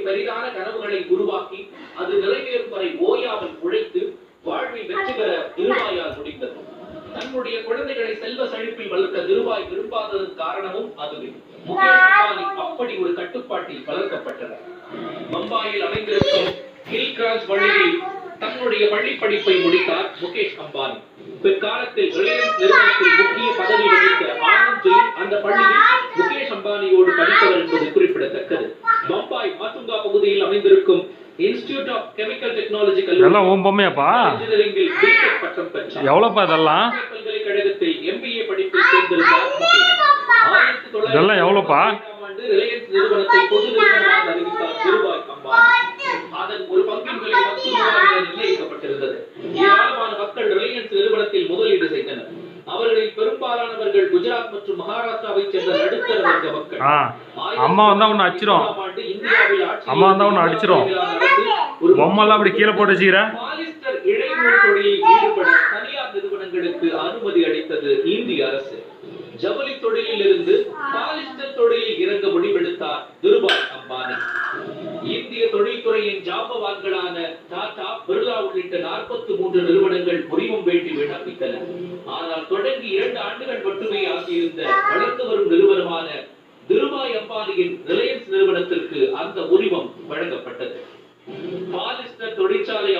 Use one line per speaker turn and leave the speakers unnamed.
பெரிதான கனவுகளை உருவாக்கி அது நிறைவேறும் வரை ஓயாமல் உழைத்து வாழ்வில் வெற்றி பெற திருவாயால் முடிந்தது. தன்னுடைய குழந்தைகளை செல்வ செழிப்பில் வளர்க்க திருவாய் விரும்பாததன் காரணமும் அதுவே. முகேஷ் அம்பானி அப்படி ஒரு கட்டுப்பாட்டில் வளர்க்கப்பட்டனர். பம்பாயில் அமைந்திருக்கும் ஹில்கிராஜ் பள்ளியில் தன்னுடைய பள்ளி படிப்பை முடித்தார் முகேஷ் அம்பானி. பிற்காலத்தில் ரிலையன்ஸ் நிறுவனத்தில் முக்கிய பதவி வகித்த ஆனந்த் ஜெயின் அந்த பள்ளியில் முகேஷ் அம்பானியோடு படித்தவர் என்பது குறிப்பிடத்தக்கது. பம்பாய் மாத்துங்கா பகுதியில் அமைந்திருக்கும் இன்ஸ்டிடியூட் ஆஃப் கெமிக்கல் டெக்னாலஜி இன்ஜினியரிங்கில் பிடெக் பட்டம் பெற்றார். பல்கலைக்கழகத்தில் MBA படிப்பில் சேர்ந்திருந்தார் முகேஷ். 1998 ஆண்டு ரிலையன்ஸ் நிறுவனத்தை பொது நிறுவனமாக அறிவித்தார் திருபாய் அம்பானி. அதன் ஒரு பங்கின் விலை ₹10 நிர்ணயிக்கப்பட்டிருந்தது. ஏராளமான மக்கள் ரிலையன்ஸ் நிறுவனத்தில் முதலீடு செய்தனர். அவர்களில் பெரும்பாலானவர்கள் குஜராத் மற்றும் மகாராஷ்டிராவை சேர்ந்த நடுத்தர வர்க்க மக்கள்.
அம்மா வந்தா ஒன்னு அடிச்சிரும். அம்மா வந்தா ஒன்னு அடிச்சிரும். பொம்மைலாம் அப்படி கீழே போட்டு வச்சுக்கிறேன்.
பாலிஸ்டர் இழைநூல் தொழிலில் ஈடுபட தனியார் நிறுவனங்களுக்கு அனுமதி அளித்தது இந்திய அரசு. ஜவுளி தொழிலில் இருந்து பாலிஸ்டர் தொழிலில் இறங்க முடிவெடுத்தார் திருபாய் அம்பானி. இந்திய தொழில்துறையின் ஜாம்பவான்களான டாடா, பிர்லா உள்ளிட்ட 43 நிறுவனங்கள் உரிமம் வேண்டி விண்ணப்பித்தன. ஆனால் தொடங்கி 2 ஆண்டுகள் மட்டுமே ஆகியிருந்த வளர்ந்து வரும் நிறுவனமான திருபாய் அம்பானியின் ரிலையன்ஸ் நிறுவனத்திற்கு அந்த உரிமம் வழங்கப்பட்டது. பாலிஸ்டர் தொழிற்சாலை